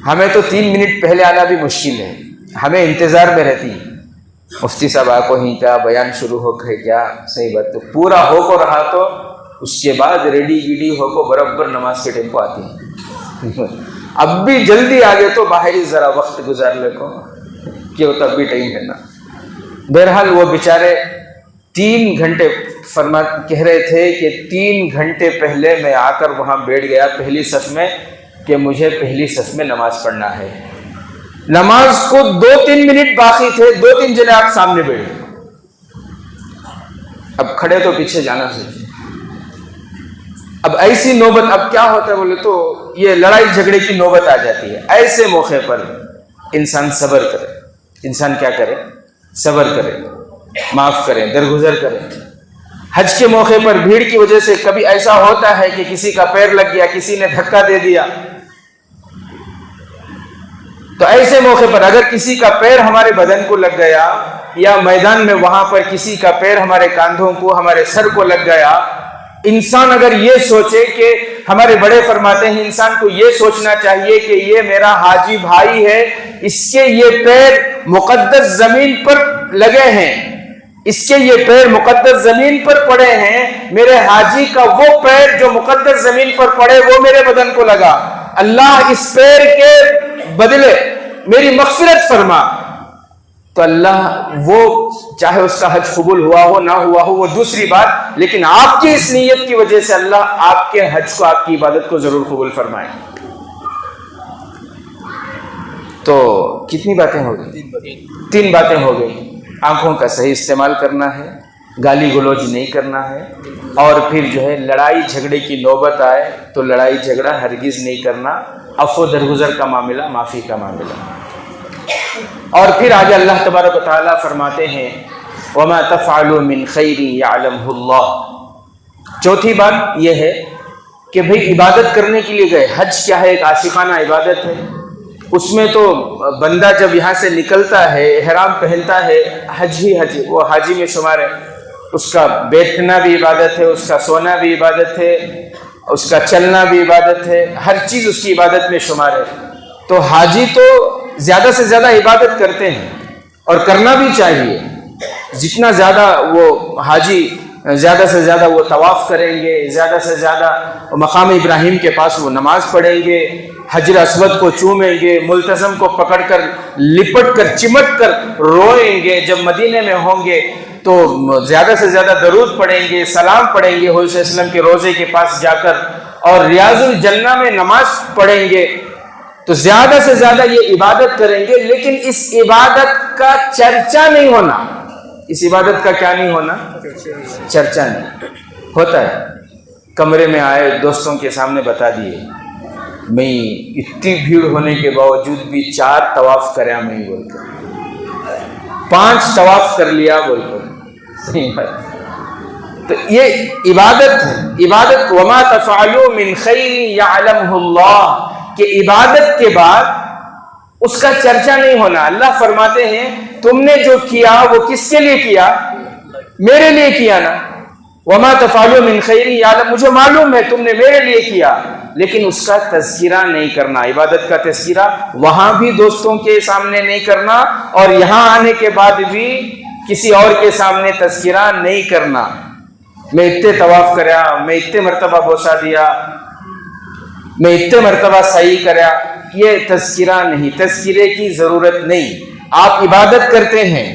ہمیں تو 3 منٹ پہلے آنا بھی مشکل ہے، ہمیں انتظار میں رہتی ہے مفتی صاحب آ کو ہی کیا بیان شروع ہو گئے کیا. صحیح بات. تو پورا ہو کو رہا تو اس کے بعد ریڈی ویڈی ہو کو برابر نماز کے ٹائم کو آتی ہے. اب بھی جلدی آگے تو باہر ہی ذرا وقت گزار لے کو کہ تب بھی ٹائم ہے نا. بہرحال وہ بیچارے 3 گھنٹے کہہ رہے تھے کہ 3 گھنٹے پہلے میں آ کر وہاں بیٹھ گیا پہلی صف میں کہ مجھے پہلی صف میں نماز پڑھنا ہے. نماز کو 2-3 منٹ باقی تھے، 2-3 جنے آپ سامنے بیٹھے. اب کھڑے تو پیچھے جانا چاہیے. اب ایسی نوبت اب کیا ہوتا ہے بولے تو یہ لڑائی جھگڑے کی نوبت آ جاتی ہے. ایسے موقع پر انسان صبر کرے. انسان کیا کرے؟ صبر کرے، معاف کرے، درگزر کرے. حج کے موقع پر بھیڑ کی وجہ سے کبھی ایسا ہوتا ہے کہ کسی کا پیر لگ گیا، کسی نے دھکا دے دیا. تو ایسے موقع پر اگر کسی کا پیر ہمارے بدن کو لگ گیا یا میدان میں وہاں پر کسی کا پیر ہمارے کاندھوں کو، ہمارے سر کو لگ گیا، انسان اگر یہ سوچے کہ ہمارے بڑے فرماتے ہیں انسان کو یہ سوچنا چاہیے کہ یہ میرا حاجی بھائی ہے، اس کے یہ پیر مقدس زمین پر لگے ہیں، اس کے یہ پیر مقدس زمین پر پڑے ہیں، میرے حاجی کا وہ پیر جو مقدس زمین پر پڑے وہ میرے بدن کو لگا، اللہ اس پیر کے بدلے میری مغفرت فرما. تو اللہ وہ چاہے اس کا حج قبول ہوا ہو نہ ہوا ہو وہ دوسری بات، لیکن آپ کی اس نیت کی وجہ سے اللہ آپ کے حج کو، آپ کی عبادت کو ضرور قبول فرمائے. تو کتنی باتیں ہو گئی؟ 3 باتیں ہو گئی. آنکھوں کا صحیح استعمال کرنا ہے، گالی گلوچ نہیں کرنا ہے، اور پھر جو ہے لڑائی جھگڑے کی نوبت آئے تو لڑائی جھگڑا ہرگز نہیں کرنا. عفو درگزر کا معاملہ، معافی کا معاملہ. اور پھر آگے اللہ تبارک و تعالیٰ فرماتے ہیں وَمَا تَفْعَلُوا مِنْ خَيْرٍ يَعْلَمْهُ اللَّهُ۔ چوتھی بات یہ ہے کہ بھئی عبادت کرنے کے لیے گئے، حج کیا ہے؟ ایک عاشقانہ عبادت ہے، اس میں تو بندہ جب یہاں سے نکلتا ہے، احرام پہنتا ہے، حج ہی حج، وہ حاجی میں شمار ہے، اس کا بیٹھنا بھی عبادت ہے، اس کا سونا بھی عبادت ہے، اس کا چلنا بھی عبادت ہے، ہر چیز اس کی عبادت میں شمار ہے۔ تو حاجی تو زیادہ سے زیادہ عبادت کرتے ہیں اور کرنا بھی چاہیے، جتنا زیادہ وہ حاجی زیادہ سے زیادہ وہ طواف کریں گے، زیادہ سے زیادہ مقام ابراہیم کے پاس وہ نماز پڑھیں گے، حجر اسود کو چومیں گے، ملتزم کو پکڑ کر لپٹ کر چمٹ کر روئیں گے، جب مدینے میں ہوں گے تو زیادہ سے زیادہ درود پڑھیں گے، سلام پڑھیں گے حضور صلی اللہ علیہ وسلم کے روضے کے پاس جا کر، اور ریاض الجنہ میں نماز پڑھیں گے، تو زیادہ سے زیادہ یہ عبادت کریں گے، لیکن اس عبادت کا چرچا نہیں ہونا۔ اس عبادت کا کیا نہیں ہونا؟ چرچا نہیں ہوتا ہے۔ کمرے میں آئے، دوستوں کے سامنے بتا دیے میں اتنی بھیڑ ہونے کے باوجود بھی 4 طواف کریا میں بول کر، 5 طواف کر لیا بول کر، تو یہ عبادت ہے۔ عبادت وما تفعلوا من خیر یعلمہ اللہ، کہ عبادت کے بعد اس کا چرچا نہیں ہونا۔ اللہ فرماتے ہیں تم نے جو کیا وہ کس کے لیے کیا؟ میرے لیے کیا نا۔ وما تفعلوا من خیر یعلم، مجھے معلوم ہے تم نے میرے لیے کیا، لیکن اس کا تذکرہ نہیں کرنا۔ عبادت کا تذکرہ وہاں بھی دوستوں کے سامنے نہیں کرنا، اور یہاں آنے کے بعد بھی کسی اور کے سامنے تذکرہ نہیں کرنا۔ میں اتنے طواف کریا، میں اتنے مرتبہ بوسہ دیا، میں اتنے مرتبہ صحیح کریا، یہ تذکرہ نہیں، تذکرے کی ضرورت نہیں۔ آپ عبادت کرتے ہیں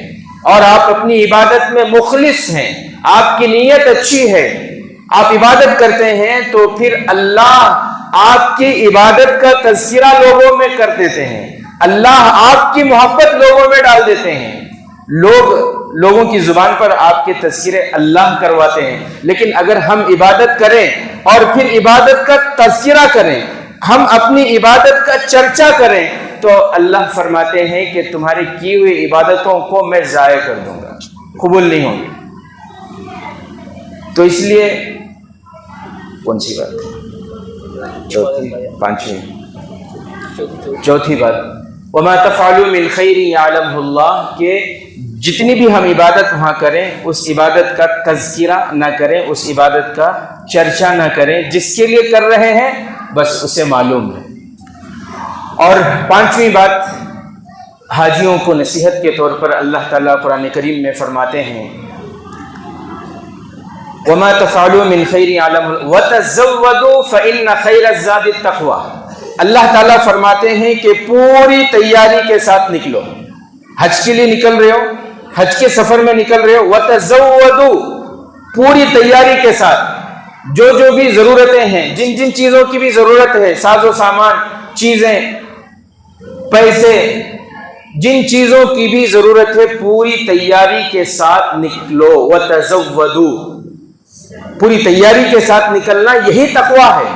اور آپ اپنی عبادت میں مخلص ہیں، آپ کی نیت اچھی ہے، آپ عبادت کرتے ہیں، تو پھر اللہ آپ کی عبادت کا تذکرہ لوگوں میں کر دیتے ہیں، اللہ آپ کی محبت لوگوں میں ڈال دیتے ہیں، لوگوں کی زبان پر آپ کے تذکرے اللہ کرواتے ہیں۔ لیکن اگر ہم عبادت کریں اور پھر عبادت کا تذکرہ کریں، ہم اپنی عبادت کا چرچا کریں، تو اللہ فرماتے ہیں کہ تمہاری کی ہوئی عبادتوں کو میں ضائع کر دوں گا، قبول نہیں ہوں گی۔ تو اس لیے کون سی بات؟ چوتھی بات وما تفعلوا من خیر یعلمہ اللہ، کہ جتنی بھی ہم عبادت وہاں کریں اس عبادت کا تذکرہ نہ کریں، اس عبادت کا چرچا نہ کریں، جس کے لیے کر رہے ہیں بس اسے معلوم ہے۔ اور 5ویں بات، حاجیوں کو نصیحت کے طور پر اللہ تعالیٰ قرآن کریم میں فرماتے ہیں وما تفعلوا من خیر یعلمہ وتزودوا فإن خیر الزاد التقوی۔ اللہ تعالیٰ فرماتے ہیں کہ پوری تیاری کے ساتھ نکلو، حج کے لیے نکل رہے ہو، حج کے سفر میں نکل رہے ہو، وتزودوا، پوری تیاری کے ساتھ، جو بھی ضرورتیں ہیں، جن چیزوں کی بھی ضرورت ہے، ساز و سامان، چیزیں، پیسے، جن چیزوں کی بھی ضرورت ہے پوری تیاری کے ساتھ نکلو۔ وتزودوا، پوری تیاری کے ساتھ نکلنا یہی تقویٰ ہے،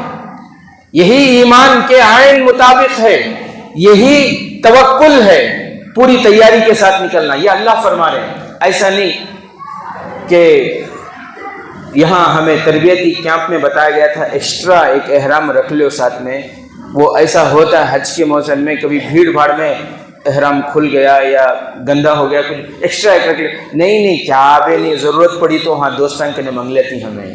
یہی ایمان کے عین مطابق ہے، یہی توکل ہے، پوری تیاری کے ساتھ نکلنا۔ یہ اللہ فرما رہے ہیں، ایسا نہیں کہ یہاں ہمیں تربیتی کیمپ میں بتایا گیا تھا ایکسٹرا ایک احرام رکھ لو ساتھ میں، وہ ایسا ہوتا ہے حج کے موسم میں، کبھی بھیڑ بھاڑ میں احرام کھل گیا یا گندا ہو گیا، کچھ ایکسٹرا ایک رکھ لے، نہیں کیا بے نہیں، ضرورت پڑی تو ہاں دوستان کے منگ لیتی ہمیں۔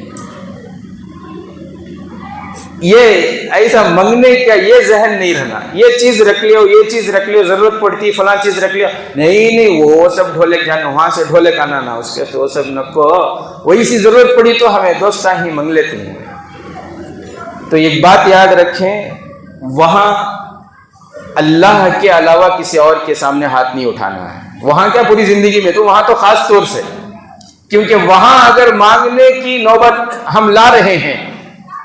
یہ ایسا منگنے کا یہ ذہن نہیں رہنا، یہ چیز رکھ لیو، یہ چیز رکھ لیو، ضرورت پڑتی فلاں چیز رکھ لیو، نہیں وہ سب ڈھولک جانا، وہاں سے ڈھولک آنا نہ، اس کے تو سب نکو، وہی سی ضرورت پڑی تو ہمیں دوستان ہی منگ لیتے ہیں۔ تو ایک بات یاد رکھیں، وہاں اللہ کے علاوہ کسی اور کے سامنے ہاتھ نہیں اٹھانا ہے، وہاں کیا پوری زندگی میں، تو وہاں تو خاص طور سے، کیونکہ وہاں اگر مانگنے کی نوبت ہم لا رہے ہیں،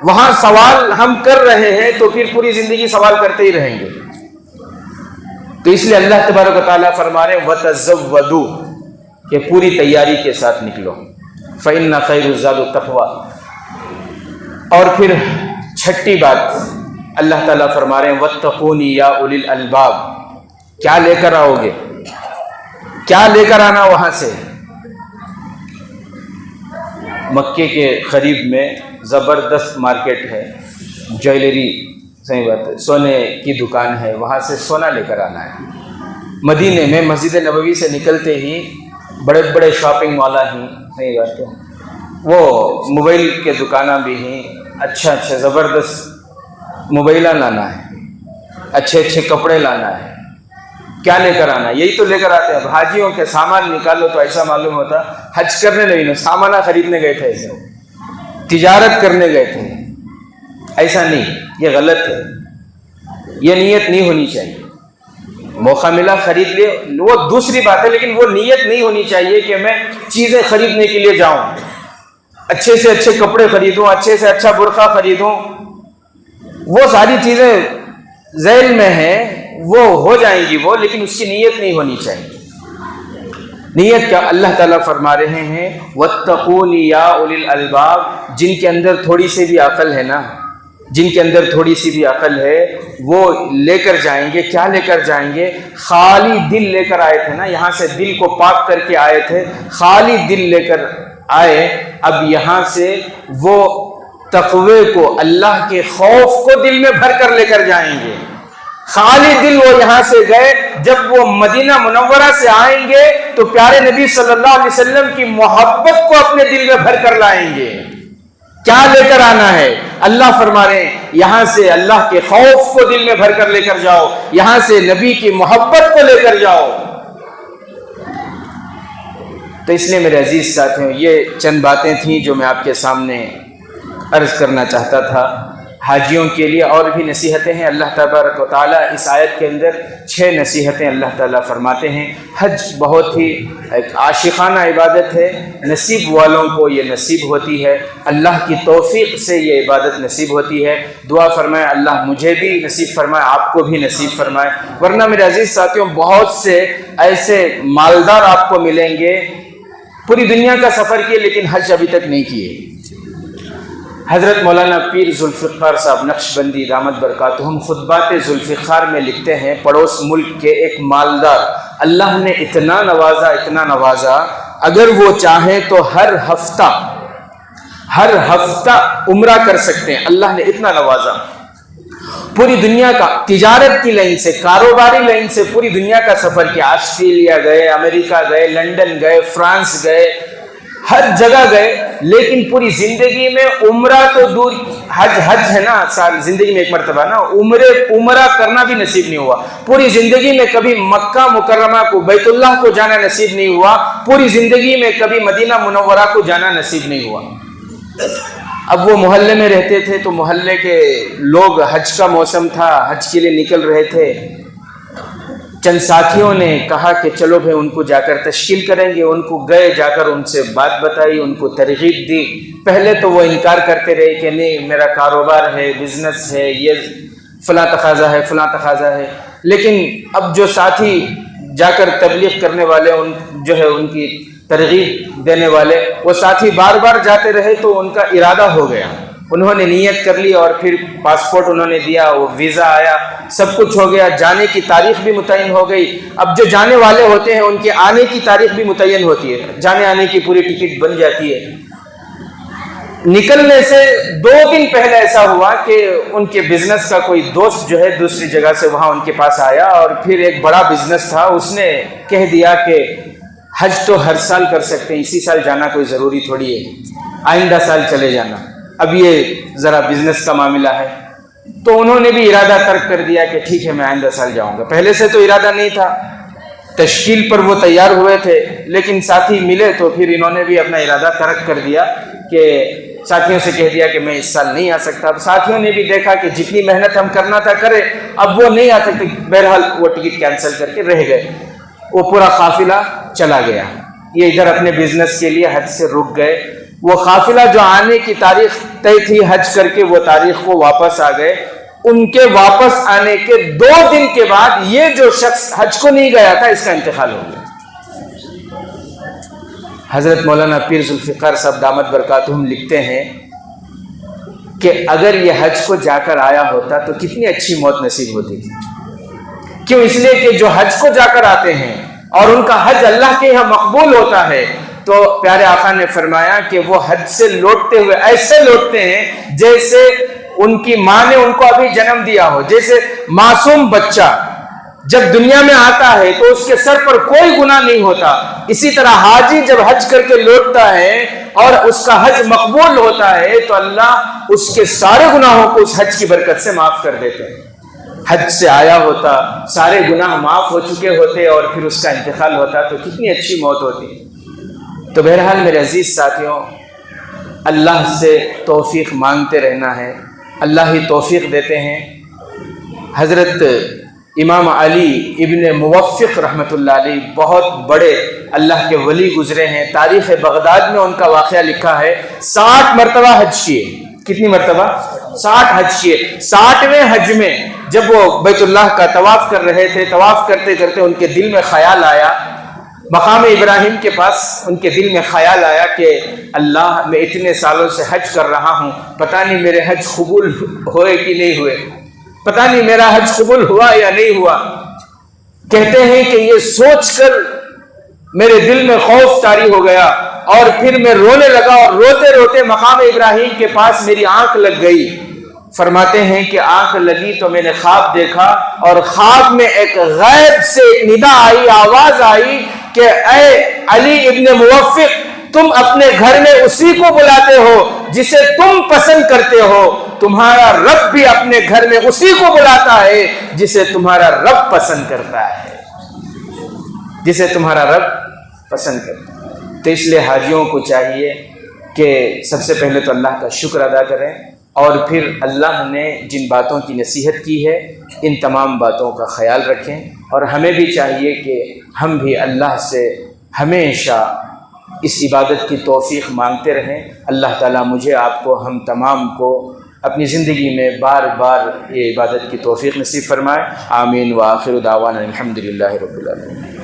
وہاں سوال ہم کر رہے ہیں، تو پھر پوری زندگی سوال کرتے ہی رہیں گے۔ تو اس لیے اللہ تبارک و تعالیٰ فرما رہے ہیں وَتَزَوَّدُوا، کہ پوری تیاری کے ساتھ نکلو، فَإِنَّ خَيْرُ الزَّادِ التَّقْوَىٰ۔ اور پھر 6ٹھی بات اللہ تعالیٰ فرما رہے ہیں وَاتَّقُونِ يَا أُولِي الْأَلْبَابِ، کیا لے کر آؤ گے؟ کیا لے کر آنا وہاں سے؟ مکے کے قریب میں زبردست مارکیٹ ہے، جویلری، صحیح بات ہے، سونے کی دکان ہے، وہاں سے سونا لے کر آنا ہے۔ مدینے میں مسجد نبوی سے نکلتے ہی بڑے بڑے شاپنگ مالا ہیں، صحیح بات ہے، وہ موبائل کے دکانیں بھی ہیں، اچھا اچھا زبردست موبائلہ لانا ہے، اچھے اچھے کپڑے لانا ہے، کیا لے کر آنا ہے؟ یہی تو لے کر آتے ہیں۔ اب حاجیوں کے سامان نکالو تو ایسا معلوم ہوتا حج کرنے نہیں، سامانہ خریدنے گئے تھے، ایسے تجارت کرنے گئے تھے، ایسا نہیں، یہ غلط ہے، یہ نیت نہیں ہونی چاہیے۔ موقع ملا خرید لے، وہ دوسری بات ہے، لیکن وہ نیت نہیں ہونی چاہیے کہ میں چیزیں خریدنے کے لیے جاؤں، اچھے سے اچھے کپڑے خریدوں، اچھے سے اچھا برقع خریدوں۔ وہ ساری چیزیں ذیل میں ہیں، وہ ہو جائیں گی وہ، لیکن اس کی نیت نہیں ہونی چاہیے۔ نیت کیا؟ اللہ تعالیٰ فرما رہے ہیں وَاتَّقُونِ يَا أُولِي الْأَلْبَابِ، جن کے اندر تھوڑی سی بھی عقل ہے نا، جن کے اندر تھوڑی سی بھی عقل ہے، وہ لے کر جائیں گے۔ کیا لے کر جائیں گے؟ خالی دل لے کر آئے تھے نا، یہاں سے دل کو پاک کر کے آئے تھے، خالی دل لے کر آئے، اب یہاں سے وہ تقوی کو، اللہ کے خوف کو دل میں بھر کر لے کر جائیں گے۔ خالی دل وہ یہاں سے گئے، جب وہ مدینہ منورہ سے آئیں گے تو پیارے نبی صلی اللہ علیہ وسلم کی محبت کو اپنے دل میں بھر کر لائیں گے۔ کیا لے کر آنا ہے؟ اللہ فرما رہے ہیں یہاں سے اللہ کے خوف کو دل میں بھر کر لے کر جاؤ، یہاں سے نبی کی محبت کو لے کر جاؤ۔ تو اس لیے میرے عزیز ساتھیوں، یہ چند باتیں تھیں جو میں آپ کے سامنے عرض کرنا چاہتا تھا حاجیوں کے لیے۔ اور بھی نصیحتیں ہیں، اللہ تبارک و تعالیٰ اس آیت کے اندر 6 نصیحتیں اللہ تعالیٰ فرماتے ہیں۔ حج بہت ہی ایک عاشقانہ عبادت ہے، نصیب والوں کو یہ نصیب ہوتی ہے، اللہ کی توفیق سے یہ عبادت نصیب ہوتی ہے۔ دعا فرمائے اللہ مجھے بھی نصیب فرمائے، آپ کو بھی نصیب فرمائے، ورنہ میرے عزیز ساتھیوں بہت سے ایسے مالدار آپ کو ملیں گے، پوری دنیا کا سفر کیے لیکن حج ابھی تک نہیں کیے۔ حضرت مولانا پیر ذوالفقار صاحب نقشبندی دامت برکاتہم خطبات ذوالفقار میں لکھتے ہیں، پڑوس ملک کے ایک مالدار، اللہ نے اتنا نوازا، اگر وہ چاہیں تو ہر ہفتہ عمرہ کر سکتے ہیں، اللہ نے اتنا نوازا۔ پوری دنیا کا تجارت کی لائن سے، کاروباری لائن سے پوری دنیا کا سفر کیا، آسٹریلیا گئے، امریکہ گئے، لنڈن گئے، فرانس گئے، ہر جگہ گئے، لیکن پوری زندگی میں عمرہ تو دور، حج ہے نا، سال زندگی میں ایک مرتبہ نا، عمرہ کرنا بھی نصیب نہیں ہوا۔ پوری زندگی میں کبھی مکہ مکرمہ کو، بیت اللہ کو جانا نصیب نہیں ہوا، پوری زندگی میں کبھی مدینہ منورہ کو جانا نصیب نہیں ہوا۔ اب وہ محلے میں رہتے تھے تو محلے کے لوگ، حج کا موسم تھا، حج کے لیے نکل رہے تھے، چند ساتھیوں نے کہا کہ چلو بھائی ان کو جا کر تشکیل کریں گے۔ ان کو گئے، جا کر ان سے بات بتائی، ان کو ترغیب دی۔ پہلے تو وہ انکار کرتے رہے کہ نہیں میرا کاروبار ہے، بزنس ہے، یہ فلاں تقاضا ہے، لیکن اب جو ساتھی جا کر تبلیغ کرنے والے، ان کی ترغیب دینے والے، وہ ساتھی بار بار جاتے رہے تو ان کا ارادہ ہو گیا، انہوں نے نیت کر لی، اور پھر پاسپورٹ انہوں نے دیا، وہ ویزا آیا، سب کچھ ہو گیا، جانے کی تاریخ بھی متعین ہو گئی۔ اب جو جانے والے ہوتے ہیں ان کے آنے کی تاریخ بھی متعین ہوتی ہے، جانے آنے کی پوری ٹکٹ بن جاتی ہے۔ نکلنے سے 2 دن پہلے ایسا ہوا کہ ان کے بزنس کا کوئی دوست جو ہے دوسری جگہ سے وہاں ان کے پاس آیا، اور پھر ایک بڑا بزنس تھا، اس نے کہہ دیا کہ حج تو ہر سال کر سکتے ہیں، اسی سال جانا کوئی ضروری تھوڑی ہے، آئندہ سال چلے جانا، اب یہ ذرا بزنس کا معاملہ ہے۔ تو انہوں نے بھی ارادہ ترک کر دیا کہ ٹھیک ہے میں آئندہ سال جاؤں گا۔ پہلے سے تو ارادہ نہیں تھا، تشکیل پر وہ تیار ہوئے تھے، لیکن ساتھی ملے تو پھر انہوں نے بھی اپنا ارادہ ترک کر دیا، کہ ساتھیوں سے کہہ دیا کہ میں اس سال نہیں آ سکتا۔ اب ساتھیوں نے بھی دیکھا کہ جتنی محنت ہم کرنا تھا کرے، اب وہ نہیں آ سکتے، بہرحال وہ ٹکٹ کینسل کر کے رہ گئے۔ وہ پورا قافلہ چلا گیا، یہ ادھر اپنے بزنس کے لیے حج سے رک گئے۔ وہ قافلہ جو آنے کی تاریخ طے تھی حج کر کے، وہ تاریخ کو واپس آ گئے۔ ان کے واپس آنے کے 2 دن کے بعد یہ جو شخص حج کو نہیں گیا تھا، اس کا انتقال ہو گیا۔ حضرت مولانا پیر ذوالفقار صاحب دامت برکاتہم لکھتے ہیں کہ اگر یہ حج کو جا کر آیا ہوتا تو کتنی اچھی موت نصیب ہوتی تھی۔ کیوں؟ اس لیے کہ جو حج کو جا کر آتے ہیں اور ان کا حج اللہ کے یہاں مقبول ہوتا ہے، تو پیارے آقا نے فرمایا کہ وہ حج سے لوٹتے ہوئے ایسے لوٹتے ہیں جیسے ان کی ماں نے ان کو ابھی جنم دیا ہو۔ جیسے معصوم بچہ جب دنیا میں آتا ہے تو اس کے سر پر کوئی گناہ نہیں ہوتا، اسی طرح حاجی جب حج کر کے لوٹتا ہے اور اس کا حج مقبول ہوتا ہے تو اللہ اس کے سارے گناہوں کو اس حج کی برکت سے معاف کر دیتے ہیں۔ حج سے آیا ہوتا، سارے گناہ معاف ہو چکے ہوتے اور پھر اس کا انتقال ہوتا تو کتنی اچھی موت ہوتی۔ تو بہرحال میرے عزیز ساتھیوں، اللہ سے توفیق مانگتے رہنا ہے، اللہ ہی توفیق دیتے ہیں۔ حضرت امام علی ابن موفق رحمۃ اللہ علیہ بہت بڑے اللہ کے ولی گزرے ہیں۔ تاریخ بغداد میں ان کا واقعہ لکھا ہے، 60 مرتبہ حج کیے۔ کتنی مرتبہ؟ 60 حج کیے۔ 60ویں حج میں جب وہ بیت اللہ کا طواف کر رہے تھے، طواف کرتے کرتے ان کے دل میں خیال آیا، مقام ابراہیم کے پاس ان کے دل میں خیال آیا کہ اللہ، میں اتنے سالوں سے حج کر رہا ہوں، پتہ نہیں میرے حج قبول ہوئے کہ نہیں ہوئے، پتہ نہیں میرا حج قبول ہوا یا نہیں ہوا۔ کہتے ہیں کہ یہ سوچ کر میرے دل میں خوف طاری ہو گیا اور پھر میں رونے لگا اور روتے روتے مقام ابراہیم کے پاس میری آنکھ لگ گئی۔ فرماتے ہیں کہ آنکھ لگی تو میں نے خواب دیکھا اور خواب میں ایک غیب سے ایک ندا آئی، آواز آئی کہ اے علی ابن موفق، تم اپنے گھر میں اسی کو بلاتے ہو جسے تم پسند کرتے ہو، تمہارا رب بھی اپنے گھر میں اسی کو بلاتا ہے جسے تمہارا رب پسند کرتا ہے، جسے تمہارا رب پسند کرتا ہے۔ تو اس لیے حاجیوں کو چاہیے کہ سب سے پہلے تو اللہ کا شکر ادا کریں اور پھر اللہ نے جن باتوں کی نصیحت کی ہے ان تمام باتوں کا خیال رکھیں، اور ہمیں بھی چاہیے کہ ہم بھی اللہ سے ہمیشہ اس عبادت کی توفیق مانگتے رہیں۔ اللہ تعالیٰ مجھے، آپ کو، ہم تمام کو اپنی زندگی میں بار بار یہ عبادت کی توفیق نصیب فرمائے۔ آمین۔ وآخر دعوانا الحمدللہ رب العالمین۔